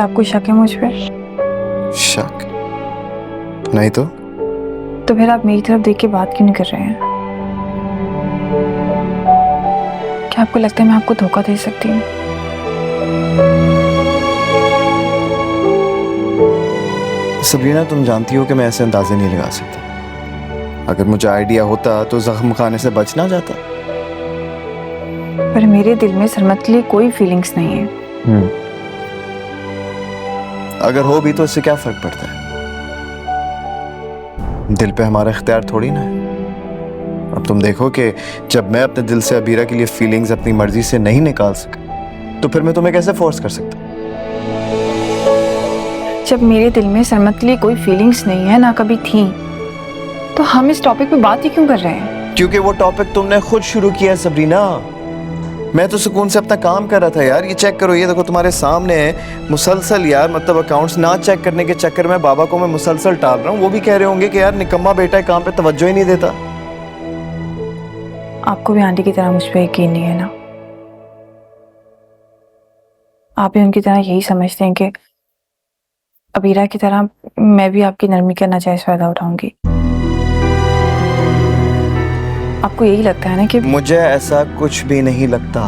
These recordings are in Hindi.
आपको शक है मुझ पे? शक नहीं तो फिर आप मेरी तरफ देख के बात क्यों नहीं कर रहे हैं? क्या आपको लगता है मैं आपको धोखा दे सकती हूँ? सबरीना, तुम जानती हो कि मैं ऐसे अंदाजे नहीं लगा सकता। अगर मुझे आइडिया होता तो जख्म खाने से बच ना जाता। पर मेरे दिल में सरमत के लिए कोई फीलिंग्स नहीं है। अगर हो भी तो इससे क्या फर्क पड़ता है? दिल पे हमारा इख्तियार थोड़ी ना है। अब तुम देखो कि जब मैं अपने दिल से अबीरा के लिए फीलिंग्स अपनी मर्जी से नहीं निकाल सका तो फिर मैं तुम्हें कैसे फोर्स कर सकता? जब मेरे दिल में सरमत के लिए कोई फीलिंग्स नहीं है, ना कभी थी, तो हम इस टॉपिक पे बात ही क्यों कर रहे हैं? क्योंकि वो टॉपिक तुमने खुद शुरू किया है सबरीना। मैं तो सुकून से अपना काम कर रहा था यार। ये चेक करो, ये देखो तुम्हारे सामने है मुसलसल यार, मतलब अकाउंट्स ना चेक करने के चक्कर में बाबा को मैं मुसलसल टाल रहा हूँ। वो भी कह रहे होंगे कि यार निकम्मा बेटा है, काम पे तवज्जो ही नहीं देता। आपको भी आंटी की तरह मुझ पर यकीन नहीं है ना? आप भी उनकी तरह यही समझते हैं कि अबीरा की तरह मैं भी आपकी नरमी का नाजायज फायदा उठाऊंगी? आपको यही लगता है ना कि मुझे ऐसा कुछ भी नहीं लगता।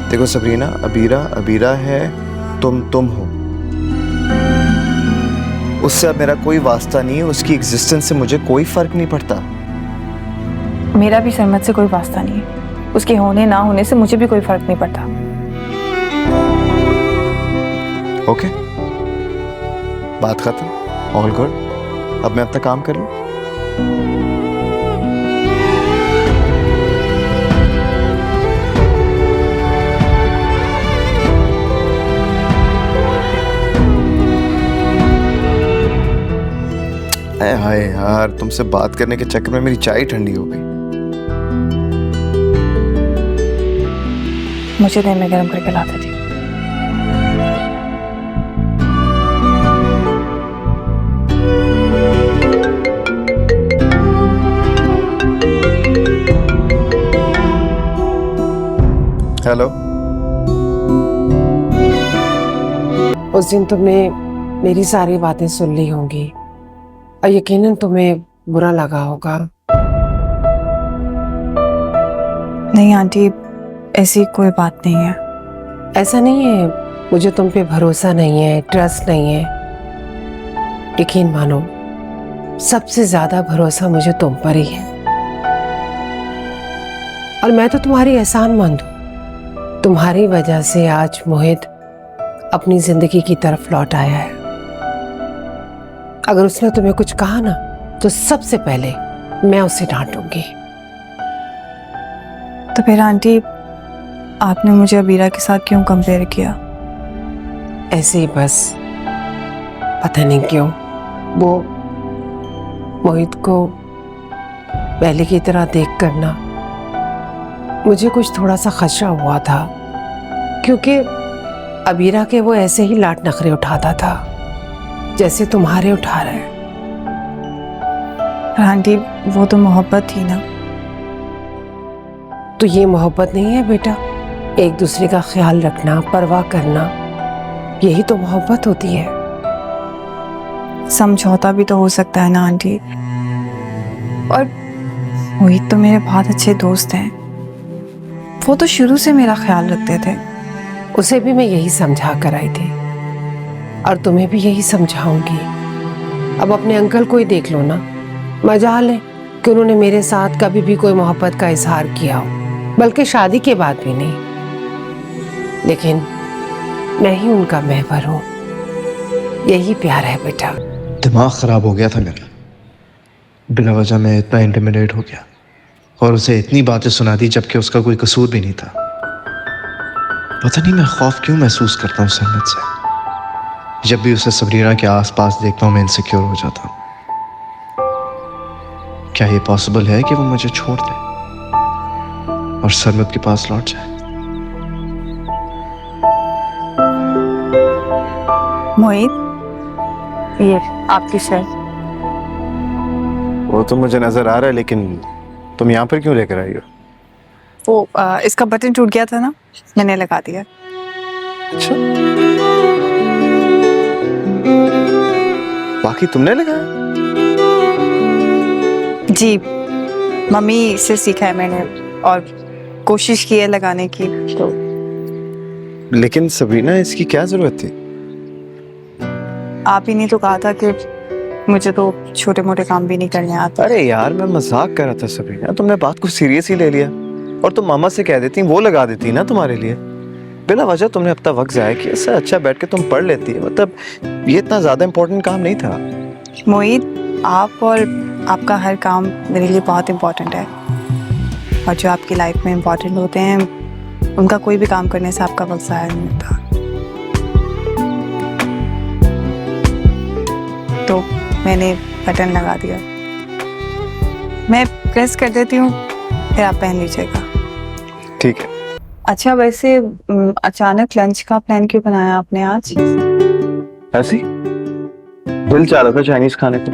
देखो सबरीना, अबीरा अबीरा है, तुम हो। उससे अब मेरा कोई वास्ता नहीं है। उसकी एग्जिस्टेंस से मुझे कोई फर्क नहीं पड़ता। मेरा भी सरमत से कोई वास्ता नहीं है। उसके होने ना होने से मुझे भी कोई फर्क नहीं पड़ता। ओके, बात खत्म, ऑल गुड। अब मैं अपना काम कर लूं। हाय यार, तुमसे बात करने के चक्कर में मेरी चाय ठंडी हो गई। मुझे देर में गर्म करके लाते थे। हेलो। उस दिन तुमने मेरी सारी बातें सुन ली होंगी और यकीनन तुम्हें बुरा लगा होगा। नहीं आंटी, ऐसी कोई बात नहीं है। ऐसा नहीं है मुझे तुम पे भरोसा नहीं है, ट्रस्ट नहीं है। यकीन मानो, सबसे ज्यादा भरोसा मुझे तुम पर ही है। और मैं तो तुम्हारी एहसानमंद हूं। तुम्हारी वजह से आज मोहित अपनी जिंदगी की तरफ लौट आया है। अगर उसने तुम्हें कुछ कहा ना तो सबसे पहले मैं उसे डांटूंगी। तो फिर आंटी, आपने मुझे अबीरा के साथ क्यों कंपेयर किया? ऐसे ही बस, पता नहीं क्यों वो मोहित को पहले की तरह देख कर ना मुझे कुछ थोड़ा सा खदशा हुआ था, क्योंकि अबीरा के वो ऐसे ही लाट नखरे उठाता था जैसे तुम्हारे उठा रहे हैं। आंटी, वो तो मोहब्बत थी ना। तो ये मोहब्बत नहीं है बेटा? एक दूसरे का ख्याल रखना, परवाह करना, यही तो मोहब्बत होती है। समझौता भी तो हो सकता है ना आंटी। और मोहित तो मेरे बहुत अच्छे दोस्त हैं। वो तो शुरू से मेरा ख्याल रखते थे। उसे भी मैं यही समझा कर आई थी और तुम्हें भी यही समझाऊंगी। अब अपने अंकल को ही देख लो ना, मजाल है कि उन्होंने मेरे साथ कभी भी कोई मोहब्बत का इजहार किया हो, बल्कि शादी के बाद भी नहीं। लेकिन मैं ही उनका महवर हूँ। यही प्यार है बेटा। दिमाग खराब हो गया था मेरा। बिना वजह मैं इतना इंटिमिडेट हो गया और उसे इतनी बातें सुना दी जबकि उसका कोई कसूर भी नहीं था। पता नहीं मैं खौफ क्यों महसूस करता हूँ सरमत से। जब भी उसे सबरीना के आसपास देखता हूँ मैं इनसिक्योर हो जाता हूँ। क्या ये पॉसिबल है कि वो मुझे छोड़ दे और सरमत के पास लौट जाए? मोहित, ये आपकी शर्ट। वो तो मुझे नजर आ रहा है, लेकिन तुम यहाँ पर क्यों लेकर आई हो? वो इसका बटन टूट गया था ना, मैंने लगा दिया। अच्छा। बाकी तुमने लगाया? जी, मम्मी से सीखा है मैंने और कोशिश की है लगाने की। तो लेकिन सबरीना, इसकी क्या जरूरत थी? आप ही ने तो कहा था कि मुझे तो छोटे मोटे काम भी नहीं करने आते। अरे यार, मैं मजाक कर रहा था सबरीना, तुमने बात को सीरियस ही ले लिया। और तुम मामा से कह देती, वो लगा देती ना तुम्हारे लिए। बिना वजह तुमने अपना वक्त जाया किया। इससे अच्छा बैठ के तुम पढ़ लेती है। मतलब ये इतना ज्यादा इंपॉर्टेंट काम नहीं था। मोहित, आप और आपका हर काम मेरे लिए बहुत इम्पोर्टेंट है, और जो आपकी लाइफ में इम्पोर्टेंट होते हैं उनका कोई भी काम करने से आपका वक्त ज़ाया नहीं होता। तो मैंने बटन लगा दिया, मैं प्रेस कर देती हूँ, फिर आप पहन लीजिएगा। ठीक है। अच्छा, वैसे अचानक लंच का प्लान क्यों बनाया आपने आज? ऐसी दिल चाह रहा था चाइनीज खाने को।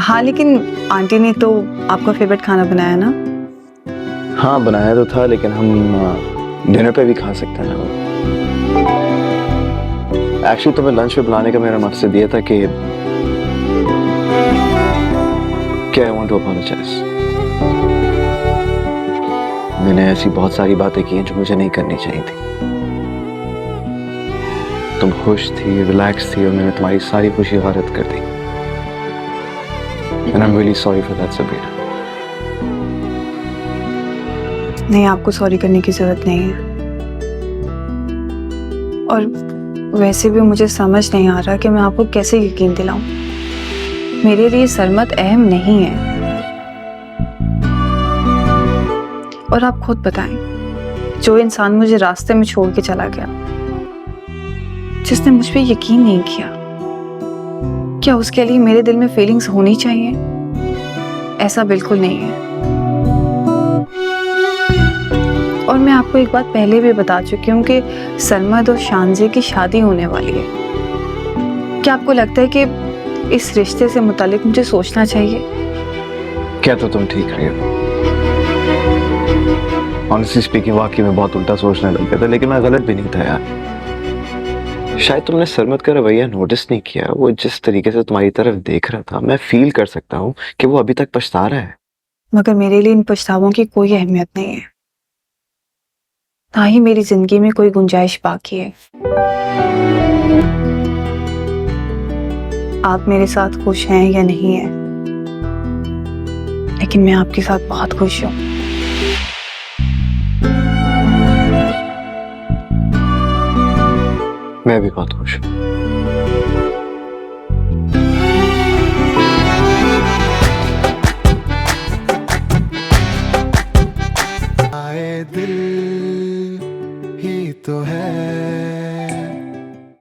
हाँ, लेकिन आंटी ने तो आपका फेवरेट खाना बनाया ना? हाँ, बनाया तो था, लेकिन हम डिनर पे भी खा सकते हैं ना। एक्चुअली तुम्हें लंच पे बुलाने का मेरा मकसद ये था कि आई वांट टू अपोलोजाइज। मैंने ऐसी बहुत सारी बातें की हैं जो मुझे नहीं करनी चाहिए थी। तुम खुश थी, रिलैक्स थी, और मैंने तुम्हारी सारी खुशी गारत कर दी। And I'm really sorry for that, Sabrina. नहीं, आपको सॉरी करने की जरूरत नहीं है। और वैसे भी मुझे समझ नहीं आ रहा कि मैं आपको कैसे यकीन दिलाऊं। मेरे लिए सरमत अहम नहीं है। और आप खुद बताएं, जो इंसान मुझे रास्ते में छोड़ के चला गया, जिसने मुझ पे यकीन नहीं किया, क्या उसके लिए मेरे दिल में फीलिंग्स होनी चाहिए? ऐसा बिल्कुल नहीं है। और मैं आपको एक बात पहले भी बता चुकी हूँ कि सरमद और शानजी की शादी होने वाली है। क्या आपको लगता है कि इस रिश्ते से मुतालिक मुझे सोचना चाहिए? क्या तो तुम ठीक रही हो। ऑनेस्टली स्पीकिंग, वाकई में बहुत उल्टा सोचने लग गया था, लेकिन मैं गलत भी नहीं था यार। शायद तुमने सरमत का रवैया नोटिस नहीं किया। वो जिस तरीके से तुम्हारी तरफ देख रहा था, मैं फील कर सकता हूँ कि वो अभी तक पछता रहा है। मगर मेरे लिए इन पछतावों की कोई अहमियत नहीं है, ना ही मेरी जिंदगी में कोई गुंजाइश बाकी है। आप मेरे साथ खुश हैं या नहीं है, लेकिन मैं आपके साथ बहुत खुश हूँ। मैं भी बहुत खुश हूँ। आए दिल ही तो है